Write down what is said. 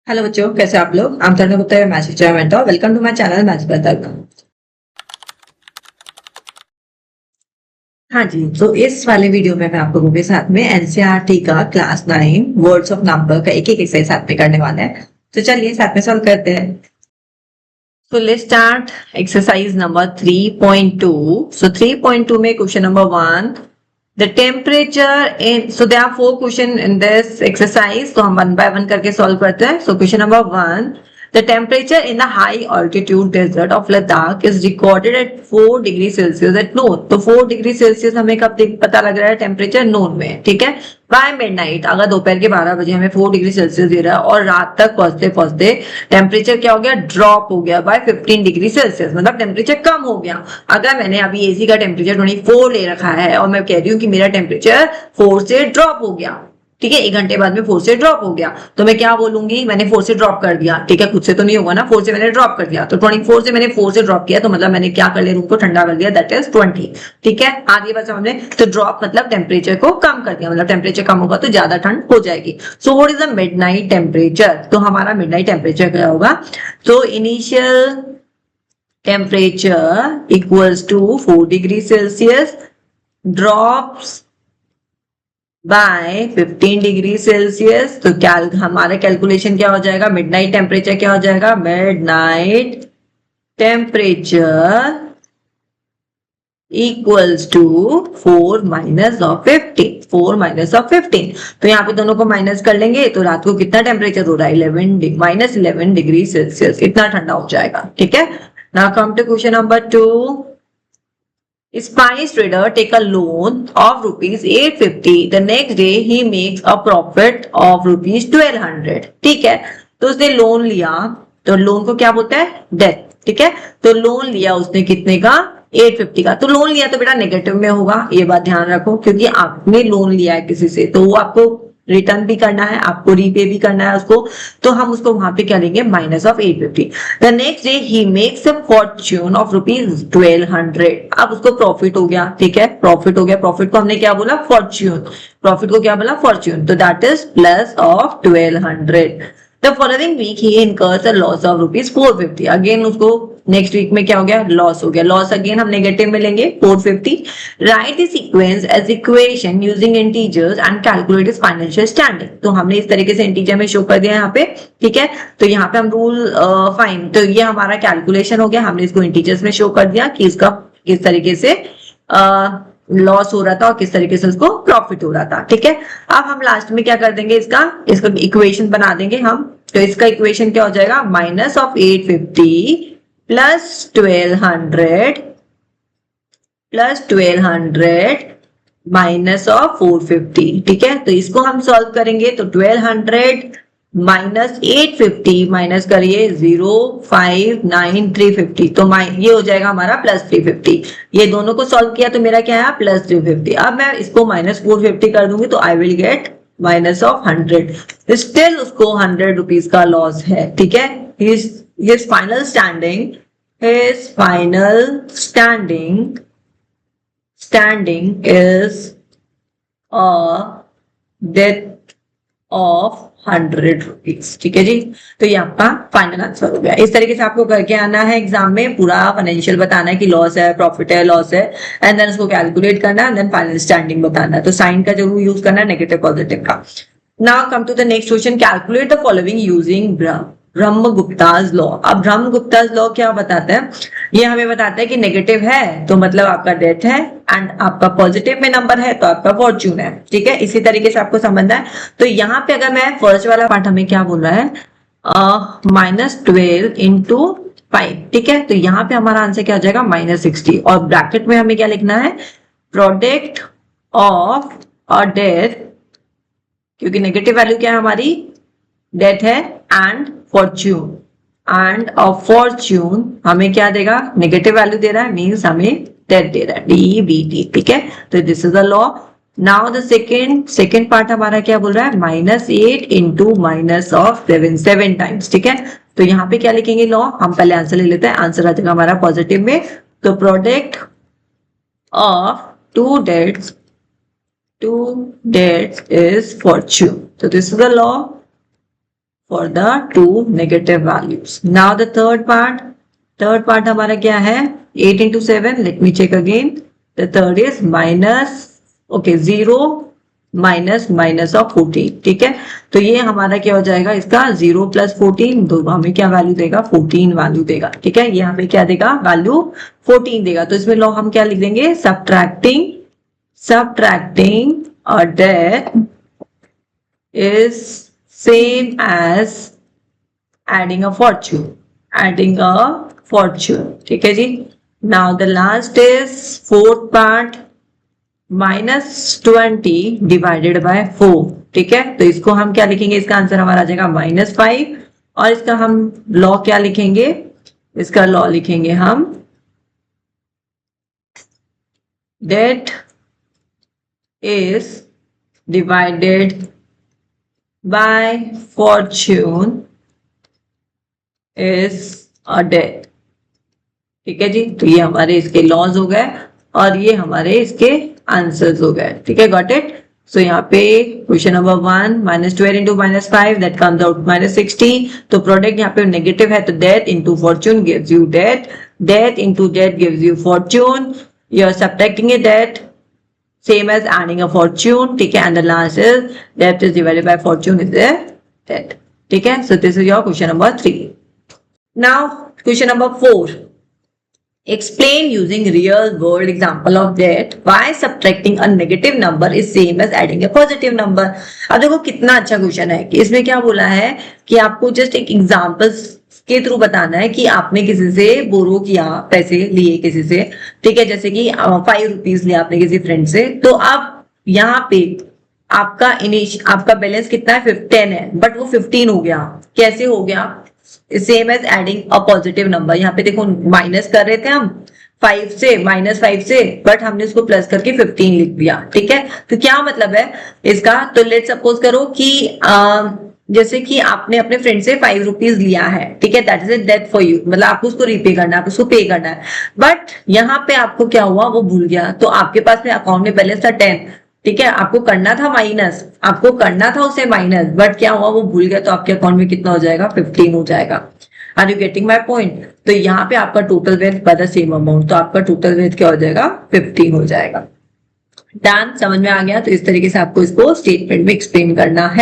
Hello बच्चों, कैसे आप लोग। I'm Tarun Gupta, your maths teacher and mentor. Welcome to my channel Maths by Tarun। हाँ जी, तो इस वाले वीडियो में मैं आप लोगों के साथ में एनसीईआरटी का क्लास 9 वर्ड्स ऑफ नंबर का एक एक एक्सरसाइज साथ में करने वाला है। तो चलिए साथ में सॉल्व करते हैं। So let's start exercise number 3.2. So 3.2 में question number 1, the temperature in, so there are 4 question in this exercise, तो हम one by one करके solve करते हैं। So question number 1, the temperature in the high altitude desert of Ladakh is recorded at 4 degree Celsius at noon। तो 4 degree Celsius हमें कब पता लग रहा है टेम्परेचर नोन में, ठीक है। बाय मिडनाइट, अगर दोपहर के 12 बजे हमें 4 डिग्री सेल्सियस दे रहा है और रात तक पहुंचते पहुंचते टेम्परेचर क्या हो गया, ड्रॉप हो गया बाय 15 डिग्री सेल्सियस, मतलब टेम्परेचर कम हो गया। अगर मैंने अभी एसी का टेम्परेचर 24 ले रखा है और मैं कह रही हूँ कि मेरा टेम्परेचर 4 से ड्रॉप हो गया, ठीक है, 1 घंटे बाद में 4 से ड्रॉप हो गया, तो मैं क्या बोलूंगी, मैंने 4 से ड्रॉप कर दिया, ठीक है, खुद से तो नहीं होगा ना, 4 से मैंने ड्रॉप कर दिया, तो 24 से मैंने 4 से ड्रॉप किया, तो मतलब मैंने क्या कर लिया, रूम को ठंडा कर दिया, दैट इज 20, ठीक है। आगे बात समझ में, तो ड्रॉप मतलब टेम्परेचर को कम कर दिया, मतलब टेम्परेचर कम होगा तो ज्यादा ठंड हो जाएगी। So what is the midnight temperature, तो हमारा मिडनाइट टेम्परेचर क्या होगा, तो initial temperature equals to 4 degree Celsius drops by 15 degree Celsius. तो क्या हमारा कैलकुलेशन क्या हो जाएगा, मिडनाइट टेम्परेचर क्या हो जाएगा, midnight temperature equals to 4 minus of 15, 4 minus of 15। तो यहाँ पे दोनों को माइनस कर लेंगे तो रात को कितना टेम्परेचर हो रहा है, 11 डिग्री सेल्सियस, इतना ठंडा हो जाएगा, ठीक है। Now come to question number 2। Spice trader take a loan of rupees 850. The next day he makes a profit of rupees 1200. ठीक है, तो उसने लोन लिया, तो लोन को क्या बोलते हैं, डेट, ठीक है। तो लोन लिया उसने कितने का, 850 का। तो लोन लिया तो बेटा नेगेटिव में होगा, ये बात ध्यान रखो, क्योंकि आपने लोन लिया है किसी से तो वो आपको रिटर्न भी करना है, आपको रीपे भी करना है उसको, तो हम उसको वहां पे क्या लेंगे, minus of 850। The next day he makes a Fortune of rupees 1200। अब उसको प्रॉफिट हो गया, ठीक है, प्रॉफिट हो गया, प्रॉफिट को हमने क्या बोला, फॉर्च्यून, प्रॉफिट को क्या बोला, फॉर्च्यून, तो that is plus of 1200। The following week he incurs a loss of rupees 450। Again उसको नेक्स्ट वीक में क्या हो गया, लॉस हो गया, लॉस अगेन हम नेगेटिव में लेंगे 450। Write the sequence as equation using integers and calculate his financial standing. तो हमने इस तरीके से इंटीजर में शो कर दिया यहाँ पे, ठीक है। तो यहाँ पे हम रूल फाइन, तो ये हमारा कैलकुलेशन हो गया, हमने इसको इंटीजर्स में शो कर दिया कि इसका किस तरीके से लॉस हो रहा था और किस तरीके से उसको प्रॉफिट हो रहा था, ठीक है। अब हम लास्ट में क्या कर देंगे, इसका इक्वेशन बना देंगे हम। तो इसका इक्वेशन क्या हो जाएगा, minus of 850 plus 1200 minus of 450, ठीक है। तो इसको हम सॉल्व करेंगे, तो 1200 माइनस 850 माइनस करिए 059350, तो ये हो जाएगा हमारा प्लस 350। ये दोनों को सॉल्व किया तो मेरा क्या है, प्लस 350। अब मैं इसको माइनस 450 कर दूंगी तो I will get minus of 100। Still उसको 100 रुपीज का लॉस है, ठीक है। His final standing is a debt of 100 rupees, ठीक है जी। तो ये आपका फाइनल आंसर हो गया। इस तरीके से आपको करके आना है एग्जाम में, पूरा फाइनेंशियल बताना है कि लॉस है, प्रॉफिट है, लॉस है, एंड देन उसको कैलकुलेट करना है, देन फाइनल स्टैंडिंग बताना है। तो साइन का जरूर यूज करना है, नेगेटिव पॉजिटिव का। Now come to the next question, calculate the following using Brahmagupta's law. अब ब्रह्मगुप्ताज लॉ क्या बताता है, ये हमें बताता है कि नेगेटिव है तो मतलब आपका डेट है, एंड आपका पॉजिटिव में नंबर है तो आपका फॉर्च्यून है, ठीक है। इसी तरीके से आपको समझना है। तो यहाँ पे अगर मैं फर्स्ट वाला पार्ट हमें क्या बोल रहा है, -12 इंटू 5, ठीक है। तो यहाँ पे हमारा आंसर क्या हो जाएगा, -60, और ब्रैकेट में हमें क्या लिखना है, प्रोडक्ट ऑफ अ डेट, क्योंकि नेगेटिव वैल्यू क्या है हमारी, डेट है, and Fortune, end of Fortune हमें क्या देगा, नेगेटिव वैल्यू दे रहा है, मींस हमें डेट दे रहा है, DEBT, ठीक है। तो this is the law. Now the second part हमारा क्या बोल रहा है, -8 इंटू माइनस ऑफ 7 टाइम्स, ठीक है। तो यहाँ पे क्या लिखेंगे लॉ, हम पहले आंसर ले लेते हैं, आंसर आ जाएगा हमारा पॉजिटिव में। तो product of two dates is fortune. तो this is the law for the two negative values. Now the third part हमारा क्या है? 8 into 7. Let me check again. The third is minus, okay, 0 minus of 14. ठीक है, तो ये हमारा क्या हो जाएगा? इसका 0 plus 14 तो हमें क्या वैल्यू देगा? 14 वैल्यू देगा. ठीक है, ये हमें क्या देगा? वैल्यू 14 देगा. तो इसमें लॉ हम क्या लिख देंगे? subtracting a death is same as adding a fortune. ठीक है जी. Now the last is fourth part, -20 divided by 4. ठीक है, तो इसको हम क्या लिखेंगे? इसका आंसर हमारा आ जाएगा -5. और इसका हम लॉ क्या लिखेंगे? इसका लॉ लिखेंगे हम date is divided by fortune is a death. ठीक है जी, तो ये हमारे इसके लॉज हो गए और ये हमारे इसके आंसर्स हो गए. ठीक है, गॉट इट. सो यहाँ पे question number 1, -12 into -5 that comes out -60. तो प्रोडक्ट यहाँ पे नेगेटिव है तो debt into fortune gives you debt into debt gives you fortune. You are subtracting a debt same as adding a fortune. ठीक है, and the last is death is divided by fortune is a death. ठीक है, so this is your question number 3. Now question number 4, explain using real world example of death why subtracting a negative number is same as adding a positive number. अब देखो कितना अच्छा question है कि इसमें क्या बोला है कि आपको जस्ट एक एग्जांपल्स के थ्रू बताना है कि आपने किसी से बोरो किया, पैसे लिए किसी से. ठीक है, जैसे कि 5 रुपीज लिया आपने किसी फ्रेंड से. तो अब यहाँ पे आपका बैलेंस कितना है? 10 है, बट वो 15 हो गया. कैसे हो गया? Same as adding a positive number. यहाँ पे देखो माइनस कर रहे थे हम 5 से, -5 से, बट हमने उसको प्लस करके 15 लिख दिया. ठीक है, तो क्या मतलब है इसका? तो लेट सपोज करो कि जैसे कि आपने अपने फ्रेंड से 5 रुपीज लिया है. ठीक है, that is a debt for you, मतलब आपको उसको रीपे करना है, आपको उसको पे करना है. बट यहाँ पे आपको क्या हुआ? वो भूल गया. तो आपके पास में अकाउंट में बैलेंस था 10. ठीक है, आपको करना था उसे माइनस, बट क्या हुआ? वो भूल गया. तो आपके अकाउंट में कितना हो जाएगा? 15 हो जाएगा. Are you getting my point? तो यहाँ पे आपका total wealth by the same amount, तो आपका टोटल वेल्थ क्या हो जाएगा? 15 हो जाएगा. डन, समझ में आ गया? तो इस तरीके से आपको इसको स्टेटमेंट में एक्सप्लेन करना है.